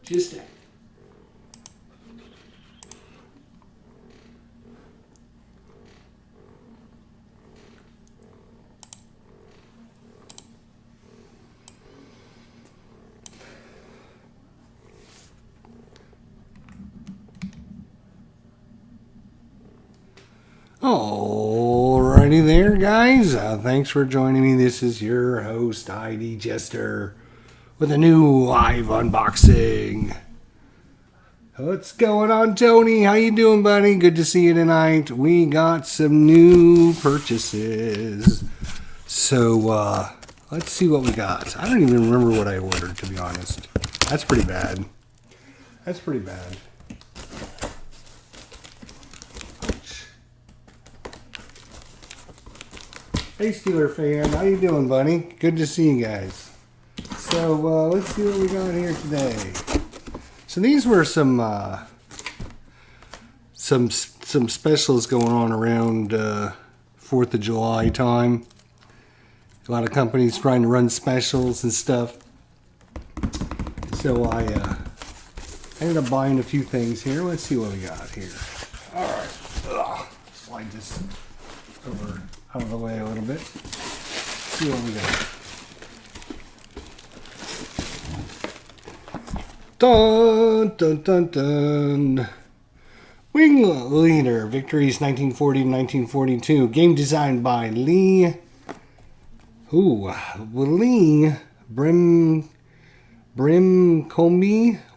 Just that. Alrighty there, guys. Thanks for joining me. This is your host, ID Jester, with a new live unboxing. What's going on, Tony? How you doing, buddy? Good to see you tonight. We got some new purchases. So, let's see what we got. I don't even remember what I ordered, to be honest. That's pretty bad. That's pretty bad. Hey, Steeler fan, how you doing, buddy? Good to see you guys. So, let's see what we got here today. So these were some specials going on around 4th of July time. A lot of companies trying to run specials and stuff. So I ended up buying a few things here. Let's see what we got here. All right, slide this over out of the way a little bit. See what we got. Dun dun dun dun. Wing Leader Victories 1940 to 1942. Game designed by Lee Brimcombe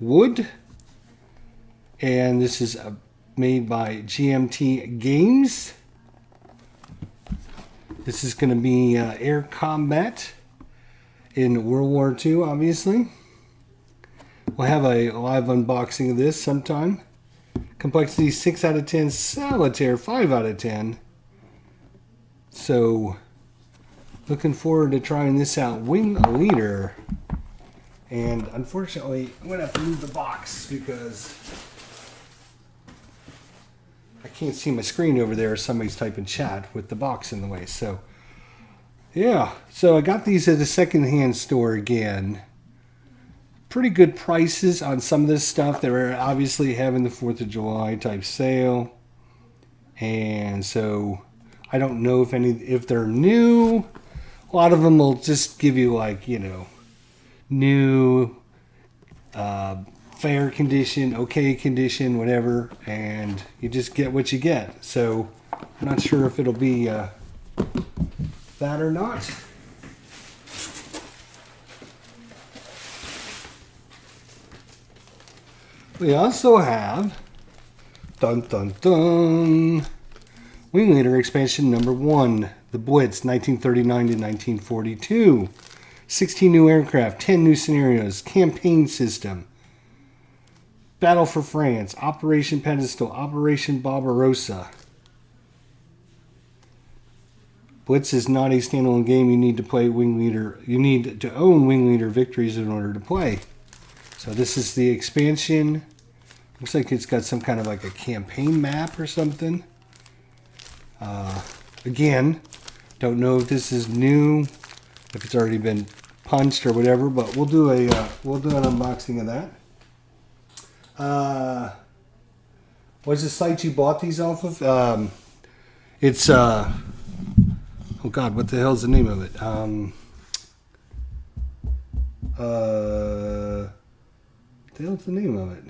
Wood. And this is made by GMT Games. This is going to be air combat in World War II, obviously. We'll have a live unboxing of this sometime. Complexity 6 out of 10, solitaire 5 out of 10. So, looking forward to trying this out. Wing Leader. And unfortunately, I'm going to have to move the box because I can't see my screen over there. Somebody's typing chat with the box in the way. So, yeah. So I got these at a secondhand store again. Pretty good prices on some of this stuff. They were obviously having the 4th of July type sale. And so I don't know if they're new. A lot of them will just give you like, you know, new, fair condition, okay condition, whatever, and you just get what you get. So I'm not sure if it'll be that or not. We also have dun dun dun Wing Leader expansion number 1, the Blitz 1939 to 1942. 16 new aircraft, 10 new scenarios, campaign system. Battle for France, Operation Pedestal, Operation Barbarossa. Blitz is not a standalone game. You need to play Wing Leader. You need to own Wing Leader Victories in order to play. So this is the expansion. Looks like it's got some kind of like a campaign map or something. Again, don't know if this is new, if it's already been punched or whatever, but we'll do an unboxing of that. What's the site you bought these off of? It's oh god, what the hell's the name of it? What the hell's the name of it?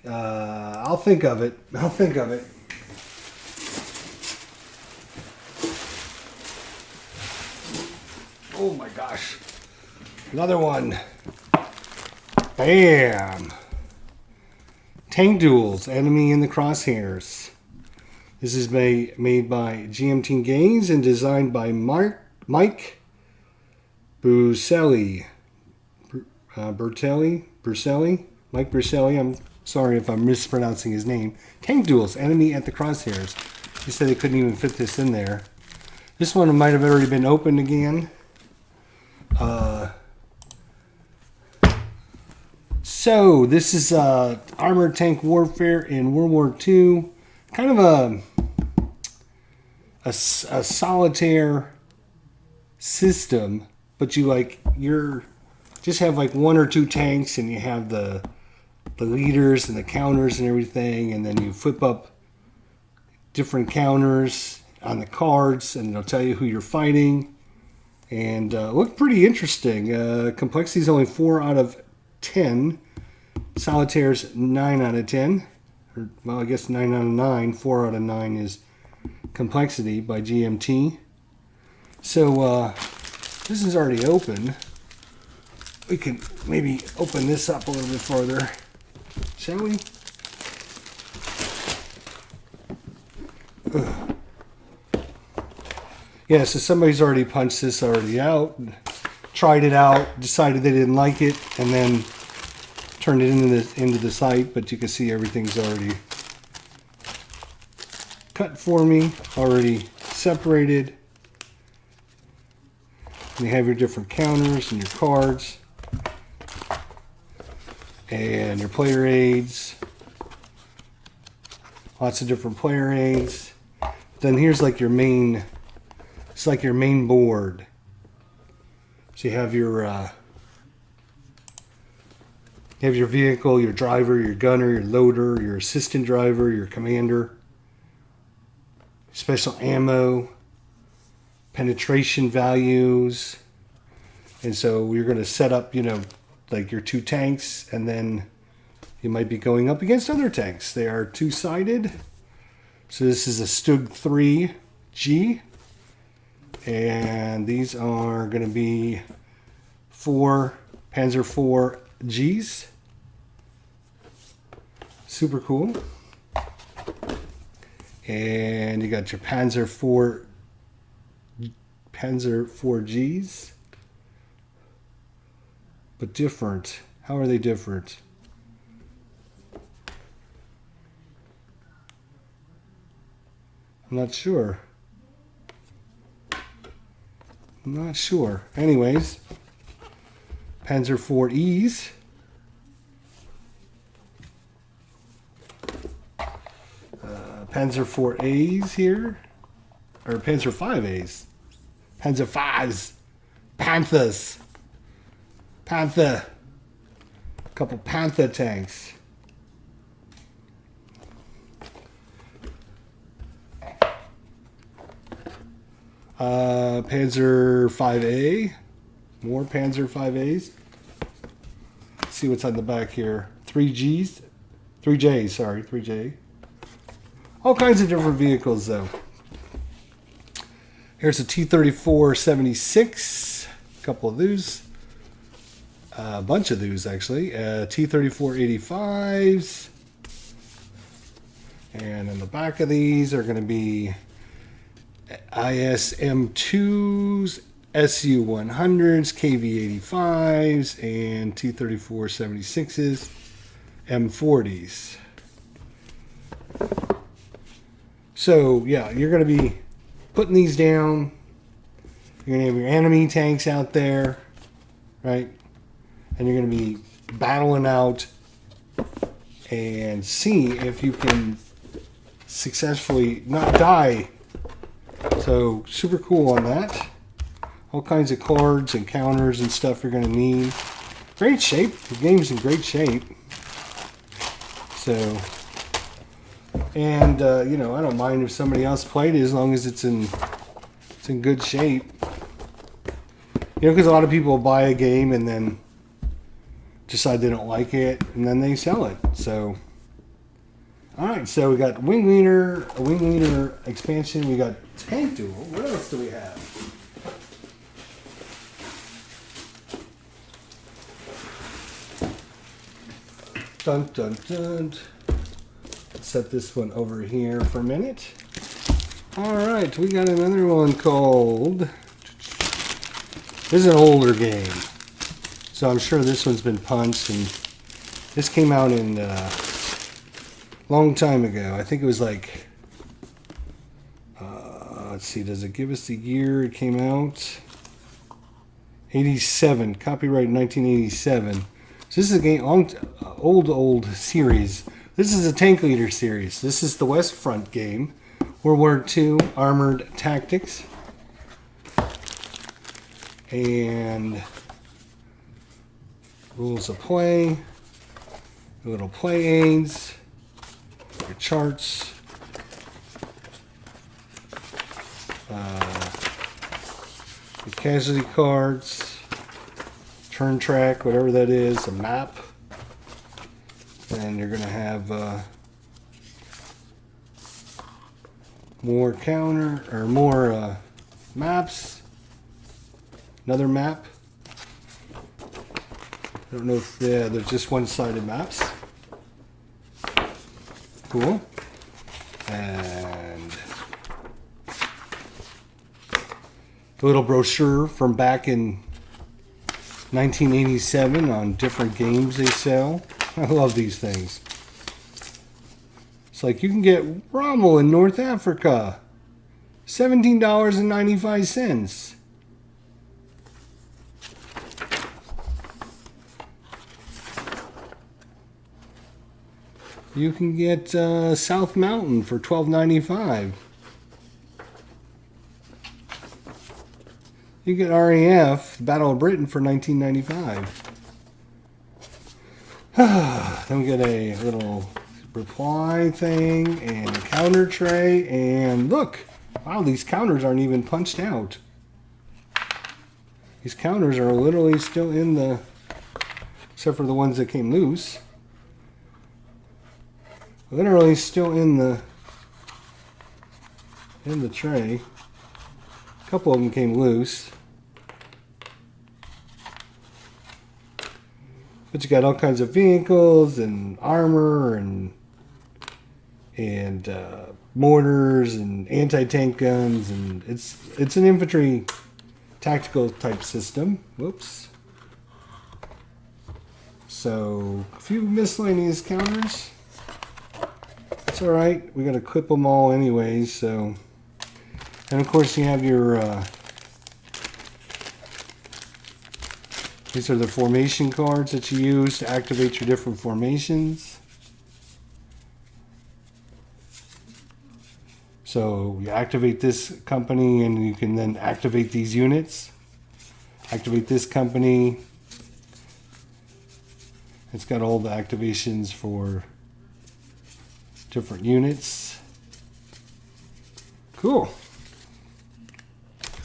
I'll think of it. Oh my gosh. Another one. Bam. Tank Duels, Enemy in the Crosshairs. This is made by GMT Games and designed by Mike Bruselli. Mike Bruselli. I'm sorry if I'm mispronouncing his name. Tank Duels, Enemy at the Crosshairs. He said they couldn't even fit this in there. This one might have already been opened again. So this is armored tank warfare in World War II. Kind of a solitaire system, but you're just have like one or two tanks, and you have the leaders and the counters and everything, and then you flip up different counters on the cards, and it'll tell you who you're fighting. And look pretty interesting. Complexity is only 4 out of 10. Solitaire's 9 out of 10. Or, well, I guess 9 out of 9. 4 out of 9 is complexity by GMT. So this is already open. We can maybe open this up a little bit further, shall we? Ugh. Yeah, so somebody's already punched this already out, tried it out, decided they didn't like it, and then turned it into the site. But you can see everything's already cut for me, already separated. And you have your different counters and your cards and your player aids. Lots of different player aids. Then here's like your main. It's like your main board. So you have your vehicle, your driver, your gunner, your loader, your assistant driver, your commander, special ammo, penetration values. And so you're going to set up, like your 2 tanks, and then you might be going up against other tanks. They are 2-sided. So this is a Stug 3G. And these are going to be 4 Panzer IV Gs. Super cool. And you got your Panzer IV Gs. But different. How are they different? I'm not sure. Anyways, Panzer IV Es. Panzer IV As here. Or Panzer V As. Panzer Vs. Panthers. Panther. A couple Panther tanks. Panzer 5A, more Panzer 5As. Let's see what's on the back here. 3J. All kinds of different vehicles though. Here's a T-34-76, a couple of those. A bunch of those actually. T-34-85s. And in the back of these are going to be ISM-2s, SU-100s, KV-85s, and T-34-76s, M40s. So, yeah, you're going to be putting these down. You're going to have your enemy tanks out there, right? And you're going to be battling out and see if you can successfully not die. So super cool on that. All kinds of cards and counters and stuff you're going to need. Great shape. The game's in great shape. So, and I don't mind if somebody else played it as long as it's in good shape. Because a lot of people buy a game and then decide they don't like it, and then they sell it. So, all right. So we got a wing leader expansion. We got tank duel. What else do we have? Dun dun dun. Let's set this one over here for a minute. All right, we got another one called. This is an older game, so I'm sure this one's been punched, and this came out in long time ago. I think it was like. Let's see, does it give us the year it came out? 87, copyright 1987. So this is a game, old series. This is a tank leader series. This is the West Front game, World War II Armored Tactics. And rules of play, little play aids, your charts, your casualty cards, turn track, whatever that is, a map, and you're going to have more maps, another map. I don't know if they're just one-sided maps. Cool. And a little brochure from back in 1987 on different games they sell. I love these things. It's like you can get Rommel in North Africa, $17.95. You can get South Mountain for $12.95. You get RAF, Battle of Britain for $19.95. Then we get a little reply thing and a counter tray. And look, wow, these counters aren't even punched out. These counters are literally still in the, except for the ones that came loose. Literally still in the tray. A couple of them came loose. But you got all kinds of vehicles and armor and mortars and anti-tank guns, and it's an infantry tactical type system. Whoops. So a few miscellaneous counters. It's all right. We got to clip them all anyways. So, and of course you have your. These are the formation cards that you use to activate your different formations. So you activate this company and you can then activate these units. Activate this company. It's got all the activations for different units. Cool.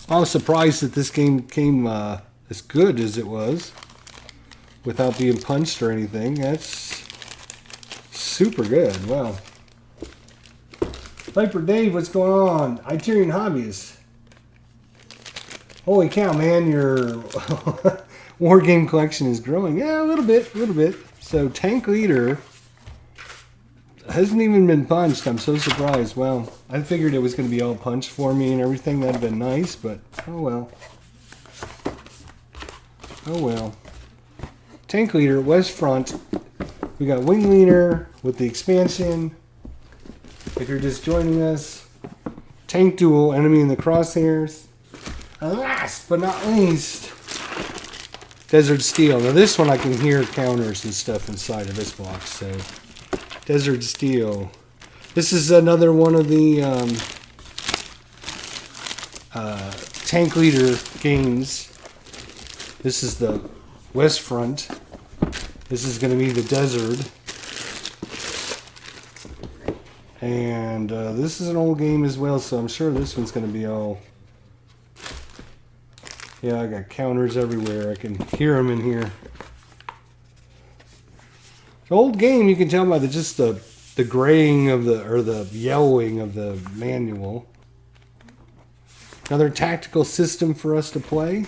I was surprised that this game came as good as it was without being punched or anything. That's super good. Wow. Viper Dave, what's going on? Itarian Hobbies. Holy cow, man, your war game collection is growing. Yeah, a little bit. So Tank Leader hasn't even been punched. I'm so surprised. Well, I figured it was going to be all punched for me and everything. That'd been nice, but oh well. Oh well. Tank Leader, West Front. We got Wing Leader with the expansion. If you're just joining us, Tank Duel, Enemy in the Crosshairs. And last but not least, Desert Steel. Now this one I can hear counters and stuff inside of this box. So Desert Steel. This is another one of the Tank Leader games. This is the West Front. This is going to be the Desert. And this is an old game as well, so I'm sure this one's going to be all... Yeah, I got counters everywhere. I can hear them in here. It's an old game, you can tell by the graying of the yellowing of the manual. Another tactical system for us to play.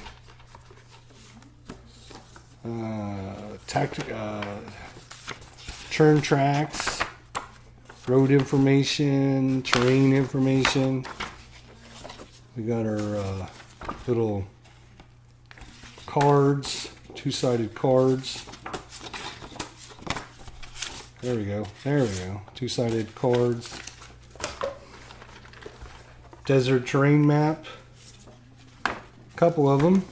Turn tracks, road information, terrain information. We got our little cards, two-sided cards. There we go. Two-sided cards. Desert terrain map. A couple of them.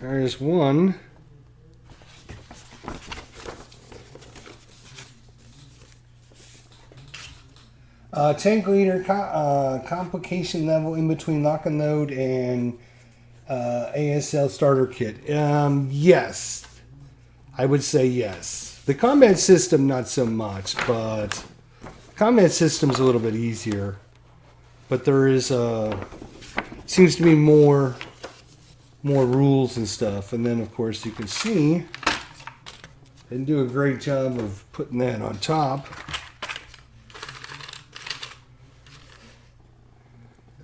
There's one. Tank leader complication level in between lock and load and ASL starter kit. Yes, I would say yes. The combat system not so much, but combat system's a little bit easier. But there is seems to be more rules and stuff. And then of course you can see they didn't do a great job of putting that on top.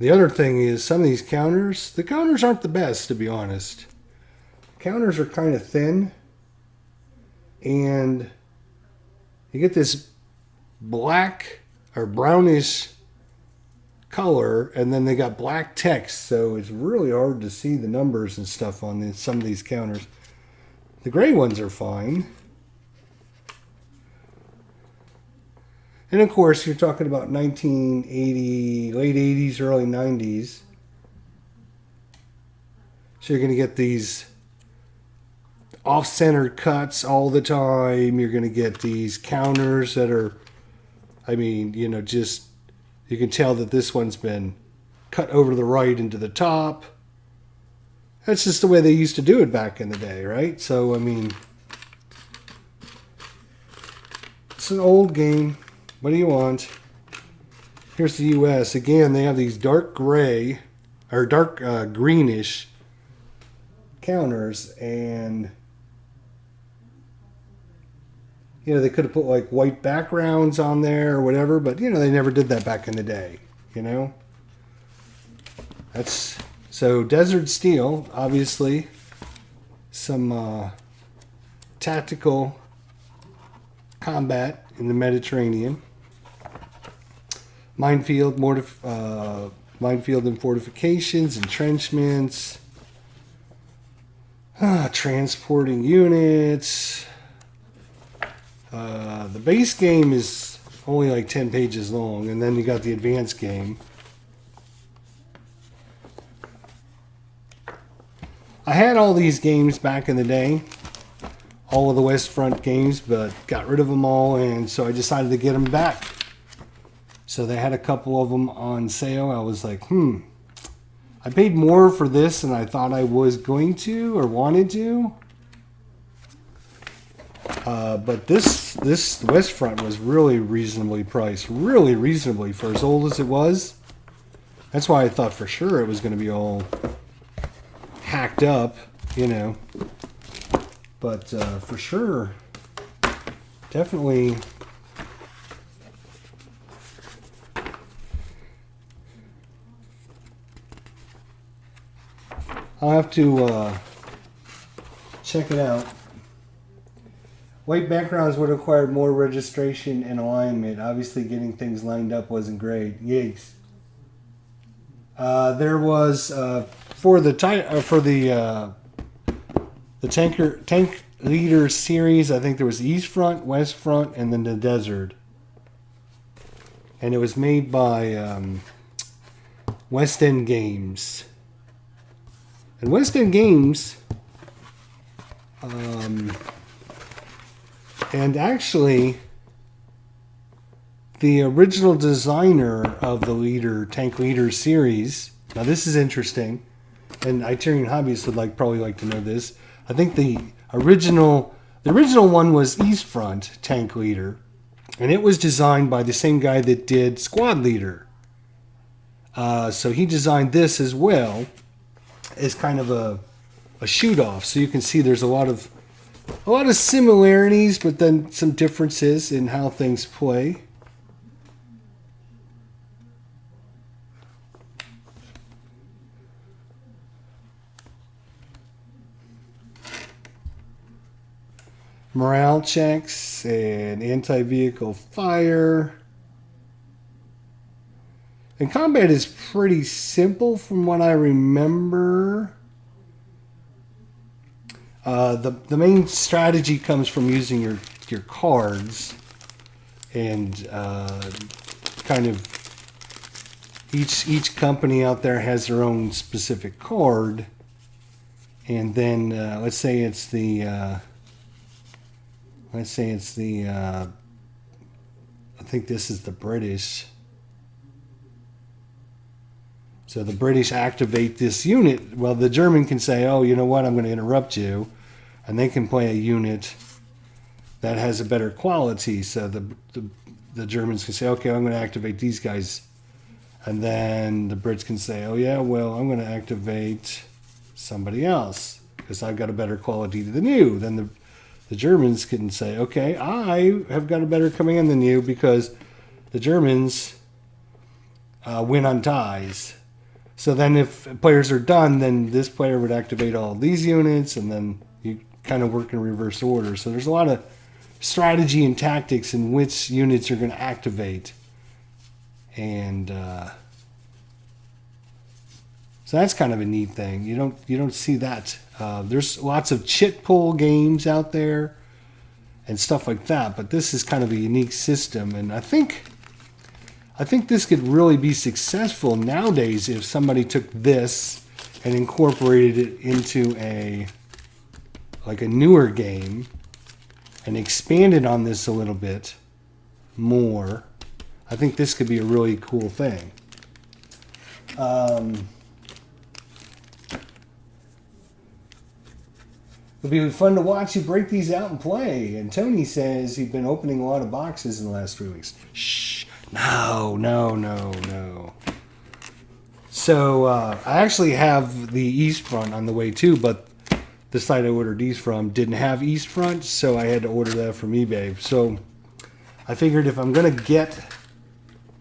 The other thing is some of these counters, the counters aren't the best, to be honest. Counters are kind of thin, and you get this black or brownish color, and then they got black text, so it's really hard to see the numbers and stuff on some of these counters. The gray ones are fine. And of course, you're talking about 1980, late 80s, early 90s. So you're going to get these off-center cuts all the time. You're going to get these counters that are, I mean, you know, just, you can tell that this one's been cut over to the right into the top. That's just the way they used to do it back in the day, right? So, I mean, it's an old game. What do you want? Here's the US. Again, they have these dark gray or dark greenish counters, and you know, they could have put like white backgrounds on there or whatever, but you know, they never did that back in the day, you know? That's so Desert Steel, obviously some tactical combat in the Mediterranean. Minefield and fortifications, entrenchments, transporting units. The base game is only like 10 pages long, and then you got the advanced game. I had all these games back in the day, all of the West Front games, but got rid of them all, and so I decided to get them back. So they had a couple of them on sale. I was like, I paid more for this than I thought I was going to or wanted to. But this West Front was really reasonably priced. Really reasonably for as old as it was. That's why I thought for sure it was going to be all hacked up, you know. But for sure, definitely... I'll have to check it out. White backgrounds would have required more registration and alignment. Obviously, getting things lined up wasn't great. Yikes. There was for the tank leader series. I think there was East Front, West Front, and then the Desert. And it was made by West End Games. And West End Games, and actually, the original designer of the Tank Leader series. Now this is interesting, and Italian hobbyists would probably like to know this. I think the original one was East Front Tank Leader, and it was designed by the same guy that did Squad Leader. So he designed this as well, as kind of a shoot-off. So you can see there's a lot of similarities, but then some differences in how things play. Morale checks and anti-vehicle fire. And combat is pretty simple from what I remember. The main strategy comes from using your cards, and kind of each company out there has their own specific card, and then let's say it's the I think this is the British. So the British activate this unit. Well, the German can say, oh, you know what, I'm going to interrupt you. And they can play a unit that has a better quality. So the Germans can say, okay, I'm going to activate these guys. And then the Brits can say, oh, yeah, well, I'm going to activate somebody else because I've got a better quality than you. Then the Germans can say, okay, I have got a better command than you because the Germans win on ties. So then if players are done, then this player would activate all these units, and then you kind of work in reverse order. So there's a lot of strategy and tactics in which units you're going to activate. And so that's kind of a neat thing. You don't see that. There's lots of chit pull games out there and stuff like that, but this is kind of a unique system, and I think this could really be successful nowadays if somebody took this and incorporated it into a newer game and expanded on this a little bit more. I think this could be a really cool thing. It'll be fun to watch you break these out and play. And Tony says he's been opening a lot of boxes in the last 3 weeks. Shh. No. So I actually have the East Front on the way too, but the site I ordered these from didn't have East Front, so I had to order that from eBay. So I figured if I'm going to get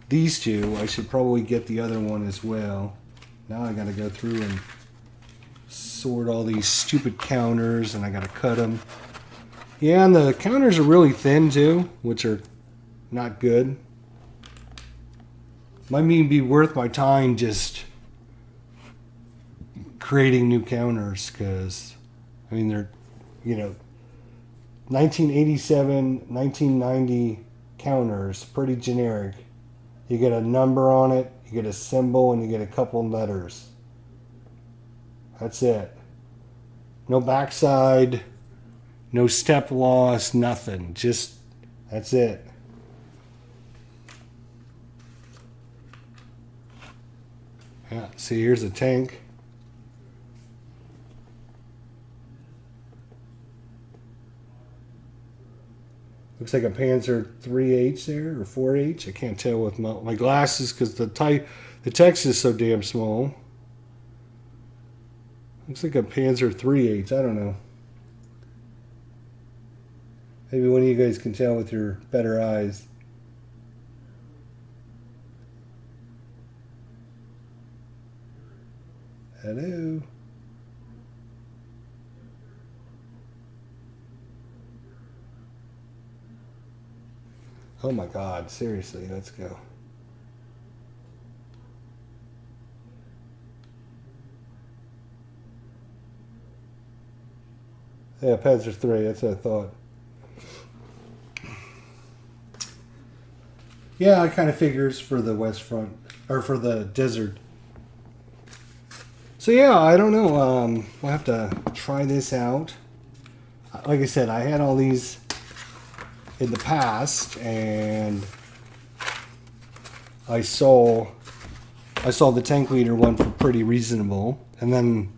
these two, I should probably get the other one as well. Now I got to go through and sort all these stupid counters, and I got to cut them. Yeah, and the counters are really thin too, which are not good. Might mean be worth my time just creating new counters, because I mean they're 1987, 1990 counters, pretty generic. You get a number on it, you get a symbol, and you get a couple letters. That's it. No backside, no step loss, nothing. Just that's it. Yeah, see, here's a tank. Looks like a Panzer 3H there, or 4H. I can't tell with my glasses because the text is so damn small. Looks like a Panzer 3H. I don't know. Maybe one of you guys can tell with your better eyes. Hello. Oh my God, seriously, let's go. Yeah, Panzer 3, that's what I thought. Yeah, it kind of figures for the West Front, or for the desert. So yeah, I don't know. We'll have to try this out. Like I said, I had all these in the past, and I saw the tank leader one for pretty reasonable, and then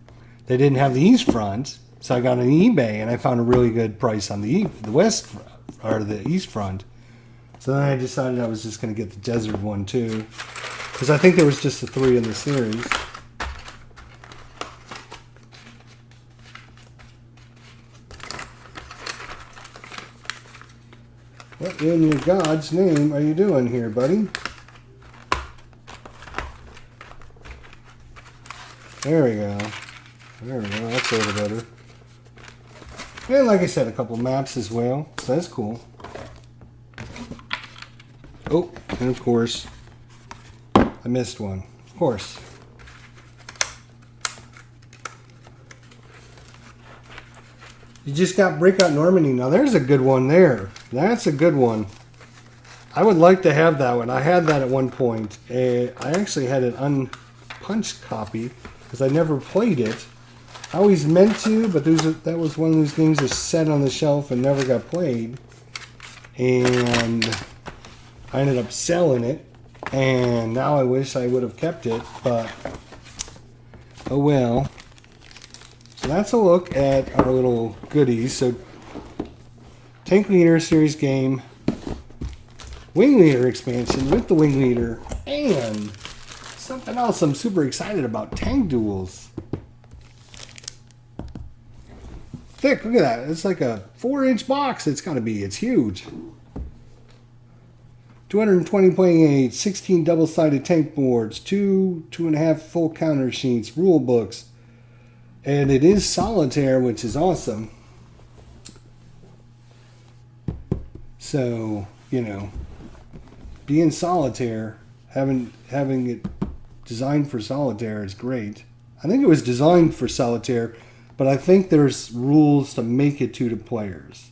they didn't have the East Front, so I got on eBay and I found a really good price on the West or the East Front. So then I decided I was just going to get the desert one too, because I think there was just the 3 in the series. What in God's name are you doing here, buddy? There we go. There we go. That's a little better. And like I said, a couple maps as well. So that's cool. Oh, and of course, I missed one. Of course. You just got Breakout Normandy. Now there's a good one there. That's a good one. I would like to have that one. I had that at one point. I actually had an unpunched copy because I never played it. I always meant to, but that was one of those games that sat on the shelf and never got played. And I ended up selling it. And now I wish I would have kept it, but oh well. So that's a look at our little goodies. So Tank Leader series game, Wing Leader expansion with the Wing Leader, and something else I'm super excited about, Tank Duels. Thick, look at that. It's like a 4-inch box. It's got to be. It's huge. 220 playing aids, 16 double-sided tank boards, 2.5 full counter sheets, rule books, and it is solitaire, which is awesome. So, you know, being solitaire, having it designed for solitaire is great. I think it was designed for solitaire, but I think there's rules to make it 2 players.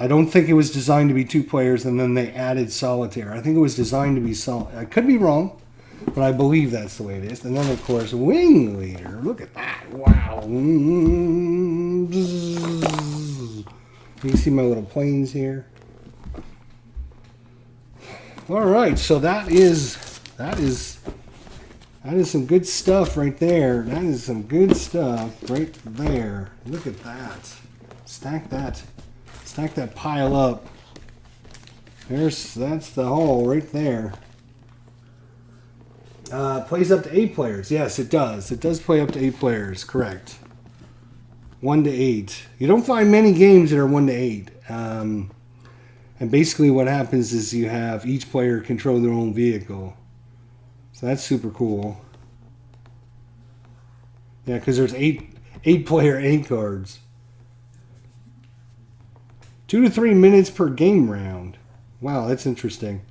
I don't think it was designed to be 2 players and then they added solitaire. I think it was designed to be solitaire. I could be wrong, but I believe that's the way it is. And then, of course, Wing Leader. Look at that. Wow. You can see my little planes here. All right, so that is some good stuff right there. That is some good stuff right there. Look at that. Stack that pile up. That's the haul right there. Plays up to 8 players. Yes, it does. It does play up to 8 players. Correct. 1 to 8. You don't find many games that are 1 to 8. And basically what happens is you have each player control their own vehicle. So that's super cool. Yeah, because there's 8 player 8 cards. 2 to 3 minutes per game round. Wow, that's interesting.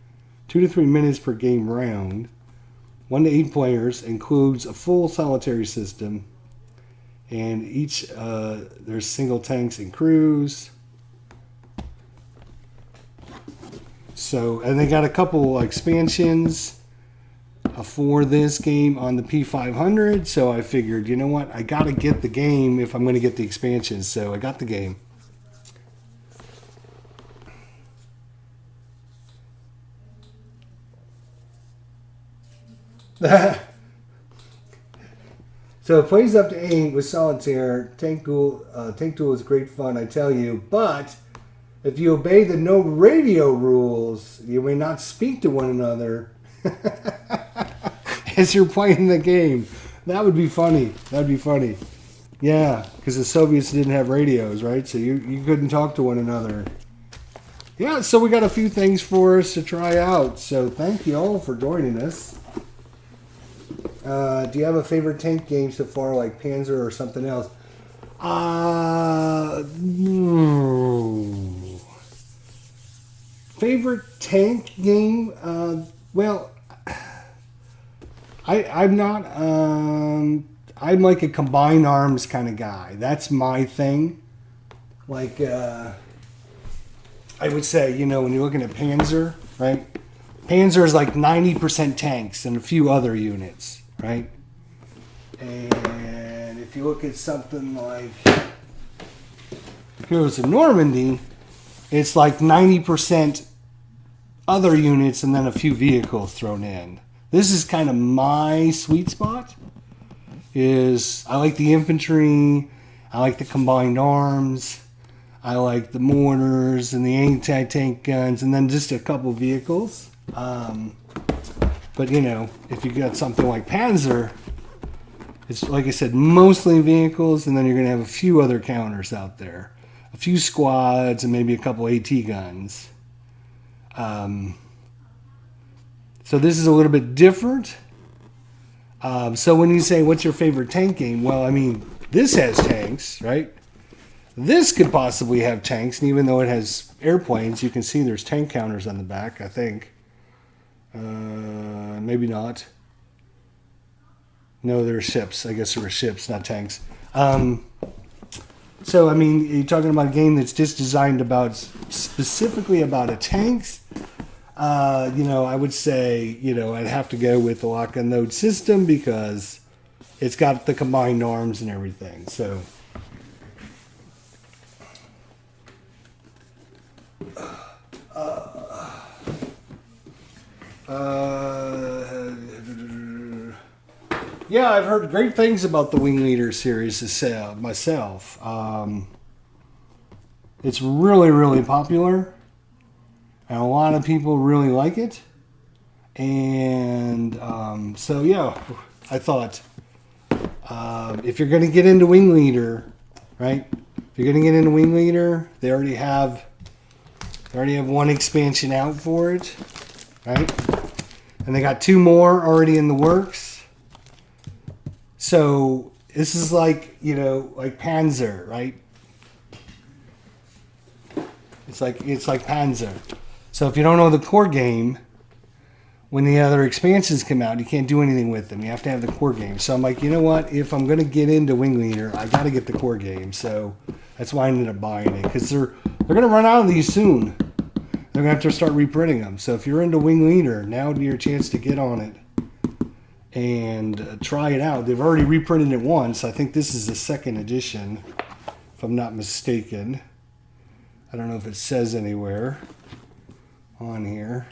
2 to 3 minutes per game round. 1 to 8 players, includes a full solitary system. And each, there's single tanks and crews. So, and they got a couple expansions for this game on the P500. So I figured, you know what? I got to get the game if I'm going to get the expansions. So I got the game. So it plays up to 8 with solitaire. Tank Duel is great fun, I tell you. But if you obey the no radio rules, you may not speak to one another as you're playing the game. That would be funny. That would be funny. Yeah, because the Soviets didn't have radios, right? So you couldn't talk to one another. Yeah, so we got a few things for us to try out. So thank you all for joining us. Do you have a favorite tank game so far, like Panzer or something else? Favorite tank game? Well, I'm not. I'm like a combined arms kind of guy. That's my thing. Like, I would say, you know, when you're looking at Panzer, right? Panzer is like 90% tanks and a few other units, right? And if you look at something like Heroes of Normandy, it's like 90% other units and then a few vehicles thrown in. This is kind of my sweet spot. I like the infantry, I like the combined arms, I like the mortars and the anti-tank guns, and then just a couple vehicles. But you know, if you got something like Panzer, it's like I said, mostly vehicles, and then you're going to have a few other counters out there, a few squads, and maybe a couple AT guns. So this is a little bit different. So when you say, what's your favorite tank game? Well, I mean, this has tanks, right? This could possibly have tanks, and even though it has airplanes, you can see there's tank counters on the back, I think. Maybe not. No, there are ships. I guess there were ships, not tanks. So, I mean, you're talking about a game that's just designed specifically about a tanks. You know, I would say, you know, I'd have to go with the lock and load system because it's got the combined arms and everything. So, Yeah, I've heard great things about the Wing Leader series myself. It's really, really popular, and a lot of people really like it. And so, yeah, I thought if you're going to get into Wing Leader, right? If you're going to get into Wing Leader, they already have one expansion out for it, right? And they got 2 more already in the works. So this is like, like Panzer, right? It's like Panzer. So if you don't know the core game, when the other expansions come out, you can't do anything with them. You have to have the core game. So I'm like, you know what? If I'm going to get into Wing Leader, I got to get the core game. So that's why I ended up buying it, because they're going to run out of these soon. They're going to have to start reprinting them. So if you're into Wing Leader, now would be your chance to get on it and try it out. They've already reprinted it once. I think this is the 2nd edition, if I'm not mistaken. I don't know if it says anywhere on here.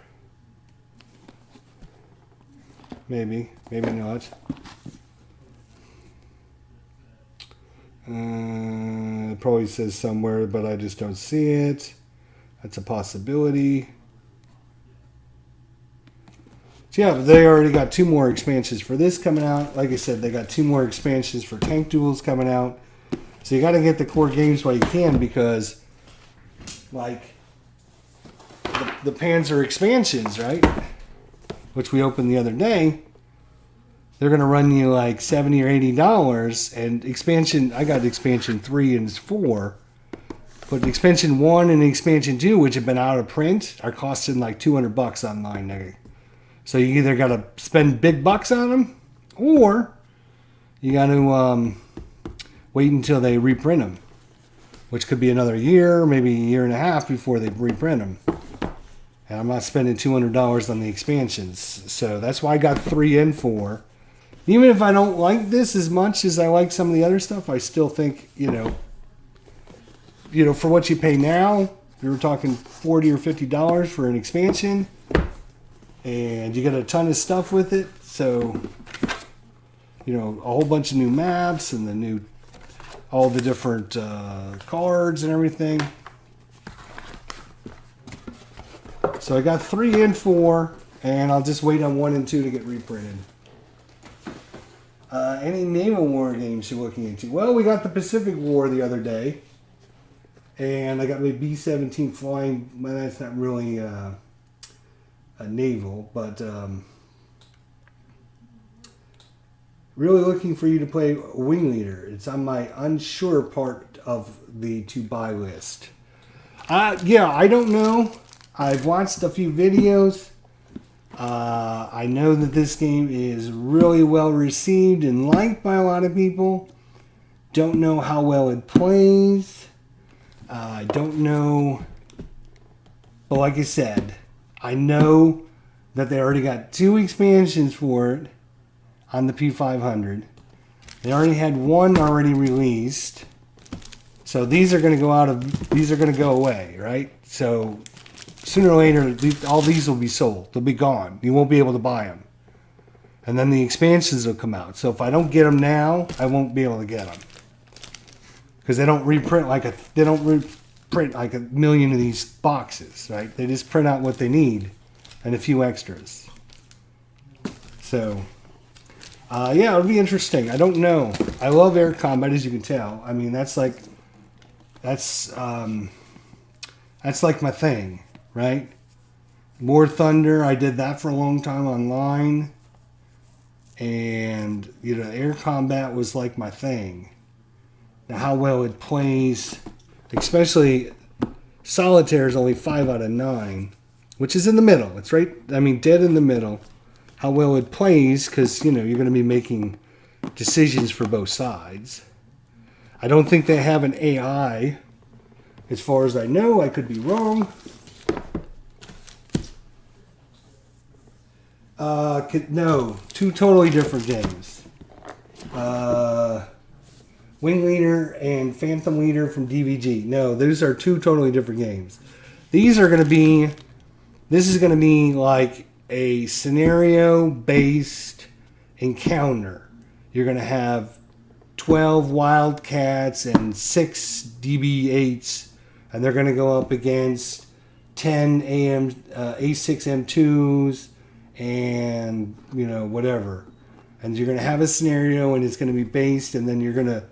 Maybe not. It probably says somewhere, but I just don't see it. That's a possibility. So yeah, but they already got 2 more expansions for this coming out. Like I said, they got 2 more expansions for Tank Duels coming out. So you got to get the core games while you can, because like the Panzer expansions, right? Which we opened the other day, they're going to run you like $70 or $80. And expansion, I got expansion 3 and 4. But expansion 1 and expansion 2, which have been out of print, are costing like $200 online now. So you either got to spend big bucks on them, or you got to wait until they reprint them, which could be another year, maybe a year and a half before they reprint them. And I'm not spending $200 on the expansions. So that's why I got 3 and 4. Even if I don't like this as much as I like some of the other stuff, I still think, for what you pay now, we were talking $40 or $50 for an expansion, and you get a ton of stuff with it. So, a whole bunch of new maps and all the different cards and everything. So I got 3 and 4, and I'll just wait on 1 and 2 to get reprinted. Any naval war games you're looking into? Well, we got the Pacific War the other day, and I got my B-17 flying. Well, that's not really a naval, but really looking for you to play Wing Leader. It's on my unsure part of the to-buy list. Yeah, I don't know. I've watched a few videos. I know that this game is really well received and liked by a lot of people. Don't know how well it plays. I don't know. But like I said, I know that they already got 2 expansions for it on the P500. They already had 1 already released. So these are going to go away, right? So sooner or later, all these will be sold. They'll be gone. You won't be able to buy them. And then the expansions will come out. So if I don't get them now, I won't be able to get them. Because they don't reprint like a million of these boxes, right? They just print out what they need and a few extras. So, yeah, it'll be interesting. I don't know. I love air combat, as you can tell. I mean, that's like my thing. Right? War Thunder, I did that for a long time online. And, air combat was like my thing. Now, how well it plays, especially Solitaire is only 5 out of 9, which is in the middle. It's right, dead in the middle. How well it plays, because, you're going to be making decisions for both sides. I don't think they have an AI. As far as I know, I could be wrong. No, 2 totally different games. Wing Leader and Phantom Leader from DVG. No, those are 2 totally different games. This is going to be like a scenario-based encounter. You're going to have 12 Wildcats and 6 DB8s, and they're going to go up against 10 A6M2s and, whatever. And you're going to have a scenario, and it's going to be based, and then you're going to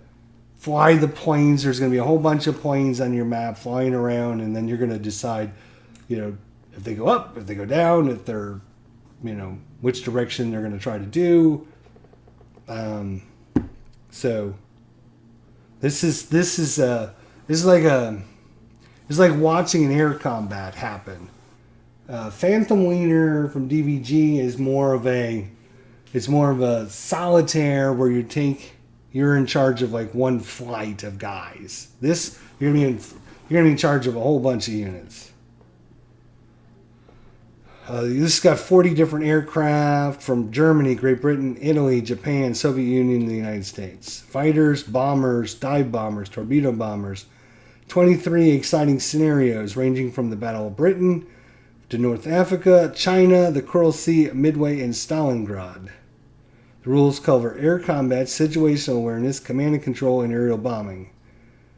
fly the planes. There's going to be a whole bunch of planes on your map flying around, and then you're going to decide, if they go up, if they go down, if they're, which direction they're going to try to do. So this is like watching an air combat happen. Phantom Leader from DVG is more of a solitaire where you're in charge of like one flight of guys. This you're gonna be in charge of a whole bunch of units. This has got 40 different aircraft from Germany, Great Britain, Italy, Japan, Soviet Union, and the United States. Fighters, bombers, dive bombers, torpedo bombers. 23 exciting scenarios ranging from the Battle of Britain to North Africa, China, the Coral Sea, Midway, and Stalingrad. The rules cover air combat, situational awareness, command and control, and aerial bombing.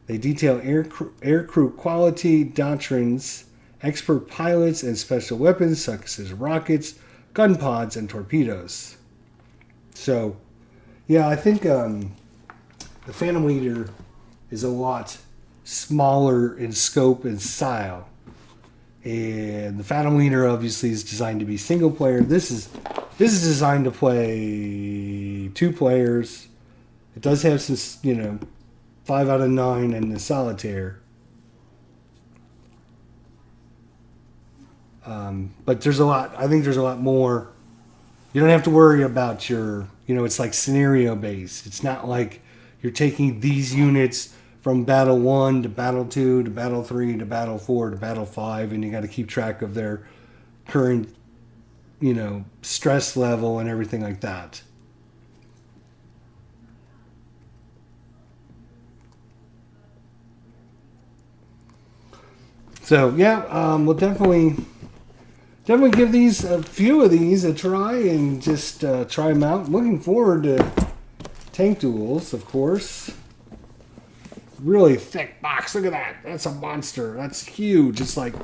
They detail air crew quality, doctrines, expert pilots, and special weapons such as rockets, gun pods, and torpedoes. So, yeah, I think the Phantom Leader is a lot smaller in scope and style. And the Phantom Leader obviously is designed to be single player. This is designed to play 2 players. It does have some, 5 out of 9 in the solitaire. But I think there's a lot more. You don't have to worry about it's like scenario based. It's not like you're taking these units from Battle 1 to Battle 2 to Battle 3 to Battle 4 to Battle 5, and you got to keep track of their current, stress level and everything like that. So, yeah, we'll definitely give a few of these a try and just try them out. Looking forward to Tank Duels, of course. Really thick box. Look at that. That's a monster. That's huge. It's like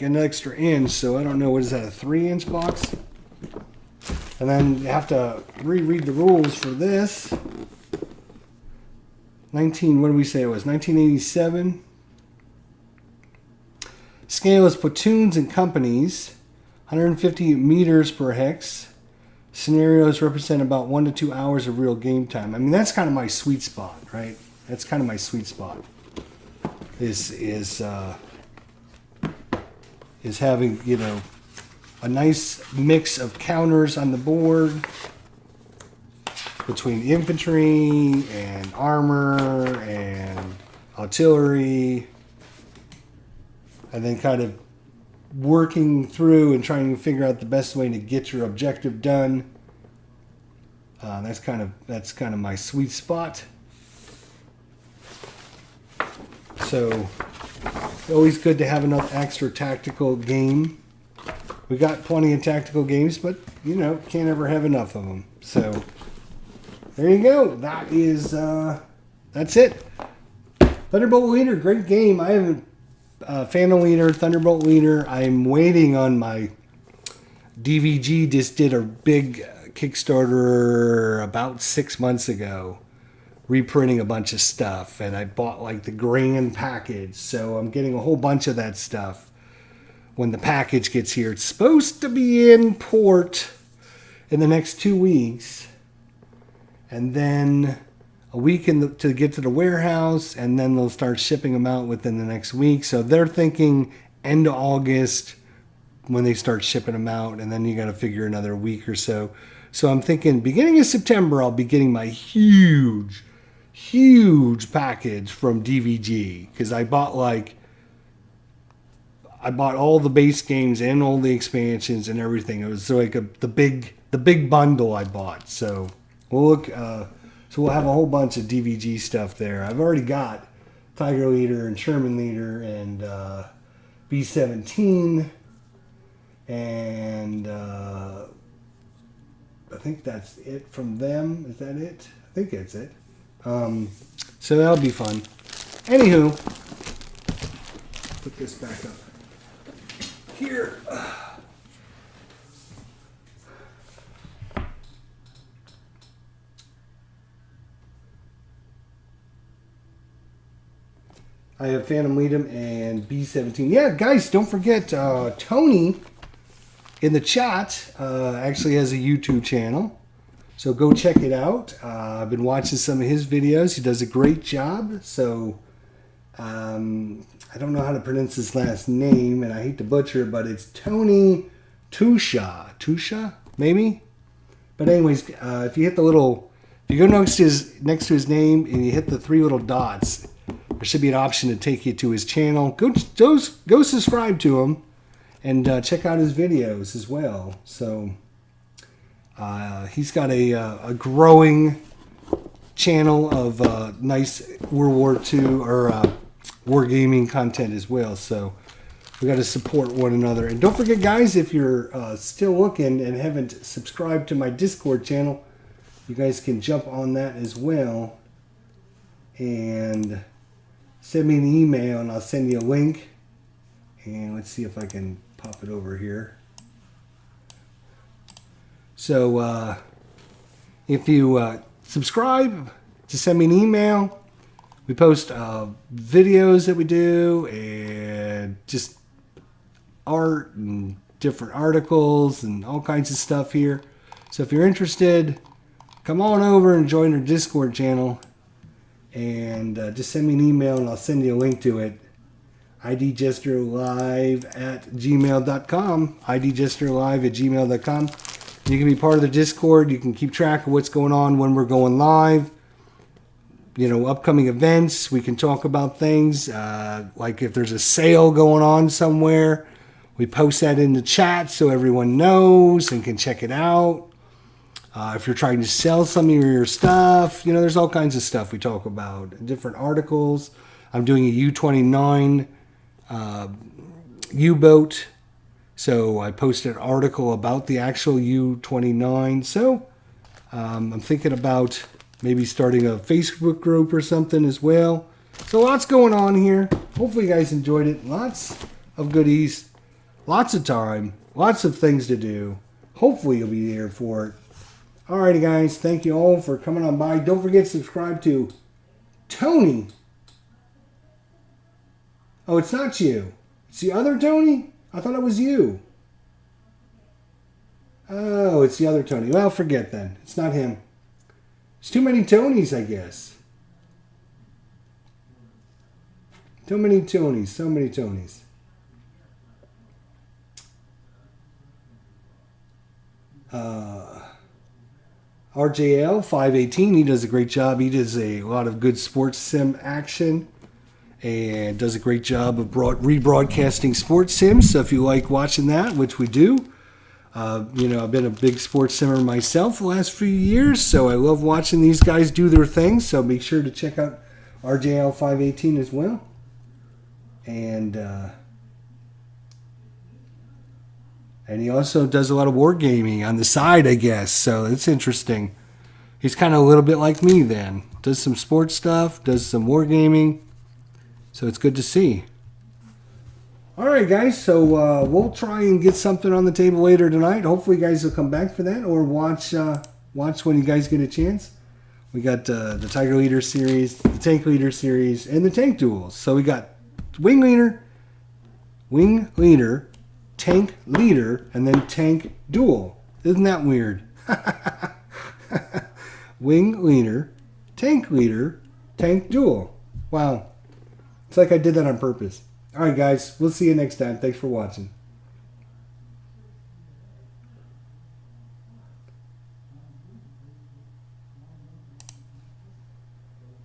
an extra inch. So I don't know, what is that, a 3-inch box? And then you have to reread the rules for this. What did we say it was? 1987. Scale is platoons and companies. 150 meters per hex. Scenarios represent about 1 to 2 hours of real game time. I mean, that's kind of my sweet spot, right? That's kind of my sweet spot. Is having, a nice mix of counters on the board between infantry and armor and artillery, and then kind of working through and trying to figure out the best way to get your objective done. That's kind of my sweet spot. So always good to have another extra tactical game. We got plenty of tactical games, but can't ever have enough of them. So there you go. That's it. Thunderbolt Leader, great game. I haven't Phantom Leader, Thunderbolt Leader. I'm waiting on my DVG. Just did a big Kickstarter about 6 months ago, reprinting a bunch of stuff, and I bought like the grand package. So I'm getting a whole bunch of that stuff when the package gets here. It's supposed to be in port in the next 2 weeks, and then a week to get to the warehouse, and then they'll start shipping them out within the next week. So they're thinking end of August when they start shipping them out, and then you got to figure another week or so. So I'm thinking beginning of September I'll be getting my huge package from DVG, because I bought all the base games and all the expansions and everything. It was like the big bundle I bought. So we'll have a whole bunch of DVG stuff there. I've already got Tiger Leader and Sherman Leader and B-17. And I think that's it from them. Is that it? I think that's it. So that'll be fun. Anywho, put this back up here. I have Phantom Leadum and B-17. Yeah, guys, don't forget Tony in the chat actually has a YouTube channel. So go check it out. I've been watching some of his videos. He does a great job. So I don't know how to pronounce his last name, and I hate to butcher it, but it's Tony Tusha, maybe? But anyways, if you hit the little, if you go next to his name and you hit the 3 little dots, there should be an option to take you to his channel. Go subscribe to him and check out his videos as well. So he's got a growing channel of nice World War II or wargaming content as well. So we got to support one another. And don't forget, guys, if you're still looking and haven't subscribed to my Discord channel, you guys can jump on that as well. And send me an email and I'll send you a link. And let's see if I can pop it over here. So if you subscribe, just send me an email. We post videos that we do and just art and different articles and all kinds of stuff here. So if you're interested, come on over and join our Discord channel. And just send me an email and I'll send you a link to it. idjesterlive@gmail.com. idjesterlive@gmail.com. You can be part of the Discord. You can keep track of what's going on when we're going live. You know, upcoming events. We can talk about things. Like if there's a sale going on somewhere, we post that in the chat so everyone knows and can check it out. If you're trying to sell some of your stuff, you know, there's all kinds of stuff we talk about. Different articles. I'm doing a U-29 U-boat. So I posted an article about the actual U-29. So I'm thinking about maybe starting a Facebook group or something as well. So lots going on here. Hopefully you guys enjoyed it. Lots of goodies. Lots of time. Lots of things to do. Hopefully you'll be here for it. Alrighty, guys. Thank you all for coming on by. Don't forget to subscribe to Tony. Oh, it's not you. It's the other Tony? I thought it was you. Oh, it's the other Tony. Well, forget then. It's not him. There's too many Tonys, I guess. Too many Tonys. So many Tonys. RJL 518, he does a great job. He does a lot of good sports sim action and does a great job of rebroadcasting sports sims. So if you like watching that, which we do, you know, I've been a big sports simmer myself the last few years, so I love watching these guys do their thing. So make sure to check out RJL 518 as well. And he also does a lot of wargaming on the side, I guess. So it's interesting. He's kind of a little bit like me then. Does some sports stuff, does some wargaming. So it's good to see. All right, guys. So we'll try and get something on the table later tonight. Hopefully you guys will come back for that or watch when you guys get a chance. We got the Tiger Leader series, the Tank Leader series, and the Tank Duels. So we got Wing Leader, Tank Leader, and then Tank Duel. Isn't that weird? Wing Leader, Tank Duel. Wow. It's like I did that on purpose. All right, guys. We'll see you next time. Thanks for watching.